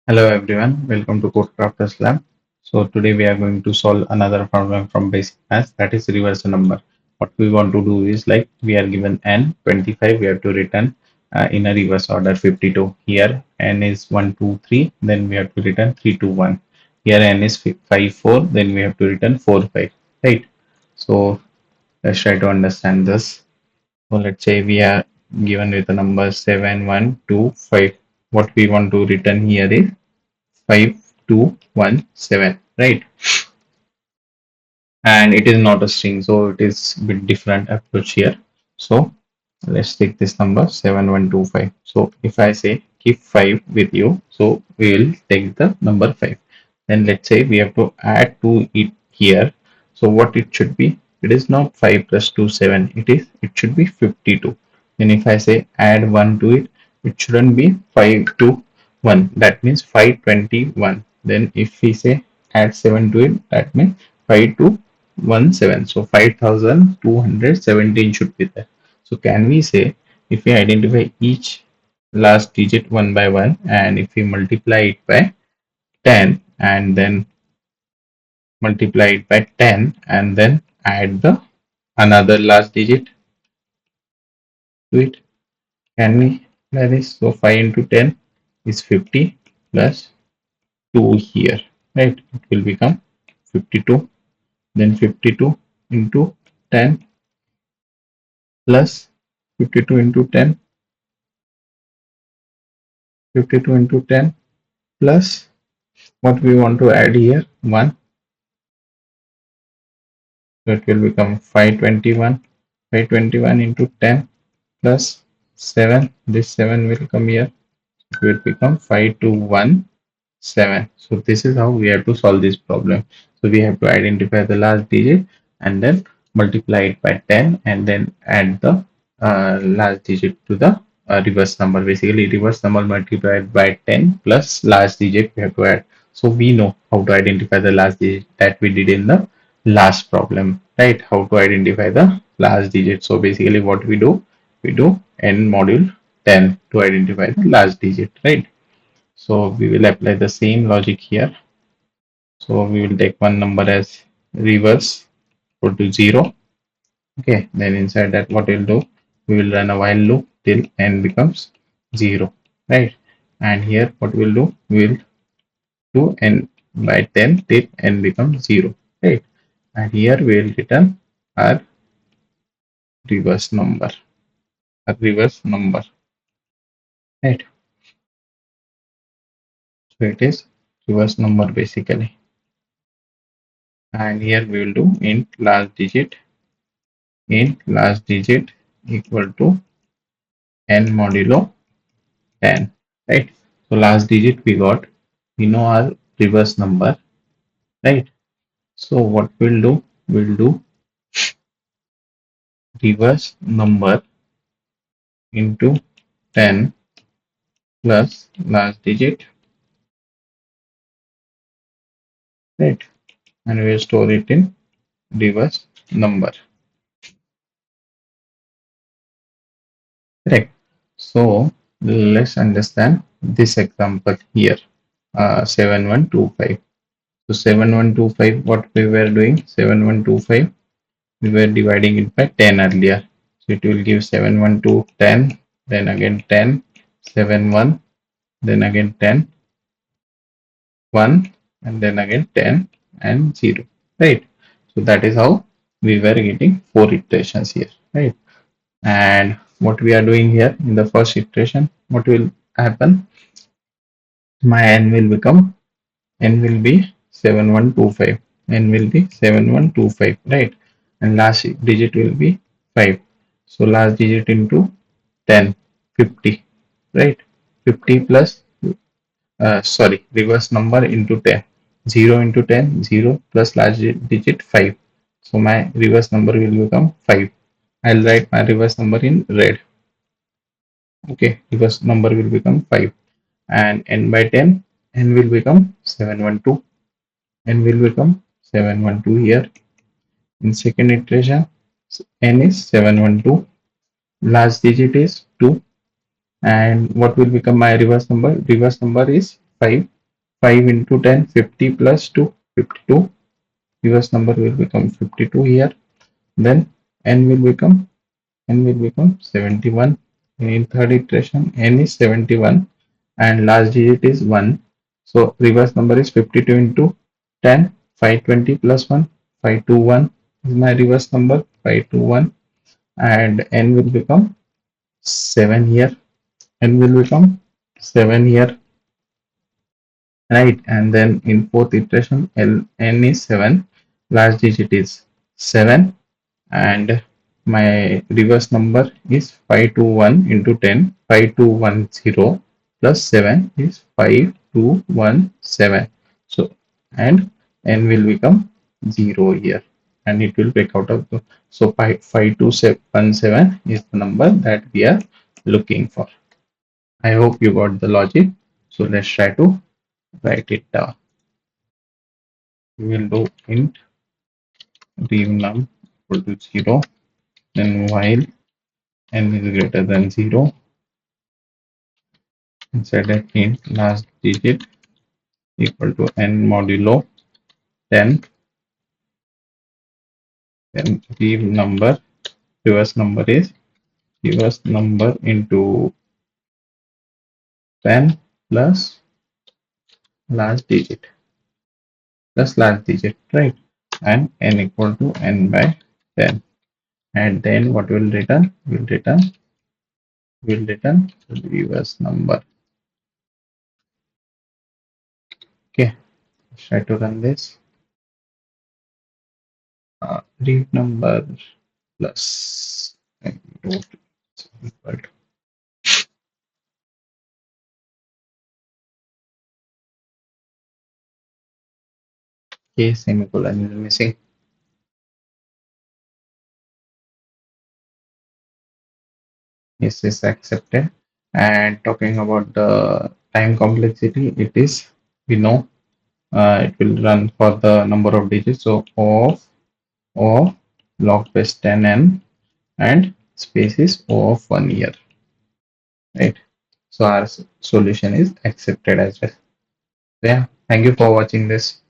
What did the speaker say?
Hello everyone, welcome to Codecrafters Lab. So today we are going to solve another problem from basic maths, that is reverse number. What we want to do is, like, we are given n 25, we have to return in a reverse order 52. Here n is 1 2 3, then we have to return 3 2 1. Here n is 5 4, then we have to return 4 5, right? So let's try to understand this. So let's say we are given with the number 7 1 2 5. What we want to return here is 5217, right? And it is not a string, so it is a bit different approach here. So let's take this number 7125. So if I say keep 5 with you, so we will take the number 5. Then let's say we have to add to it here. So what it should be, it is not 5 plus 2 7, it should be 52. Then if I say add 1 to it, it shouldn't be 5 to 1, that means 521. Then if we say add 7 to it, that means 5 to 1 7, so 5217 should be there. So can we say, if we identify each last digit one by one, and if we multiply it by 10 and then multiply it by 10 and then add the another last digit to it, can we? That is, so 5 into 10 is 50 plus 2 here, right? It will become 52. Then 52 into 10 plus 52 into 10, 52 into 10 plus what we want to add here, 1. So it will become 521. 521 into 10 plus 7. This 7 will come here. It will become 5217. So this is how we have to solve this problem. So we have to identify the last digit and then multiply it by 10 and then add the last digit to the reverse number. Basically, reverse number multiplied by 10 plus last digit we have to add. So we know how to identify the last digit that we did in the last problem, right? How to identify the last digit. So basically what we do n module 10 to identify the last digit, right? So we will apply the same logic here. So we will take one number as reverse, go to 0. Okay, then inside that what we'll do, we will run a while loop till n becomes 0, right? And here what we'll do, we'll do n by 10 till n becomes 0, right? And here we will return our reverse number, right? So it is reverse number basically. And here we will do int last digit equal to n modulo 10, right? So last digit we got, we know our reverse number, right? So what we'll do reverse number into 10 plus last digit, right? And we'll store it in reverse number, correct? So let's understand this example here, 7125. So 7125, what we were doing, 7125, we were dividing it by 10 earlier. So it will give 7 1 2 10, then again 10, 7 1, then again 10, 1, and then again 10 and 0, right? So that is how we were getting 4 iterations here, right? And what we are doing here in the first iteration, what will happen? My n will be 7125, n will be 7125, right? And last digit will be 5. So last digit into 10, 50, right? 50 plus sorry, reverse number into 10, 0 into 10, 0 plus last digit 5. So my reverse number will become 5. I'll write my reverse number in red. Okay, reverse number will become 5. And n by 10, n will become 712, n will become 712 here. In second iteration, n is 712, last digit is 2, and what will become my reverse number? Reverse number is 5. 5 into 10, 50 plus 2, 52. Reverse number will become 52 here. Then n will become 71. In third iteration, n is 71 and last digit is 1. So reverse number is 52 into 10, 520 plus 1, 521 is my reverse number, 521, and n will become 7 here. N will become 7 here, right? And then in fourth iteration, n is 7, last digit is 7, and my reverse number is 521 into 10, 5210 plus 7 is 5217. So and n will become 0 here, and it will break out of the, so 5217 is the number that we are looking for. I hope you got the logic. So let's try to write it down. We will do int rev num equal to 0, then while n is greater than 0, inside an int last digit equal to n modulo 10, then reverse number is reverse number into 10 plus last digit, right? And n equal to n by 10. And then what will return? Will return reverse number. Okay, let's try to run this. Read number plus root equal to, okay, semicolon is missing. Yes, is accepted. And talking about the time complexity, it is, we know, it will run for the number of digits. So of log base 10n and space is O of 1 year, right? So our solution is accepted as well. Yeah, thank you for watching this.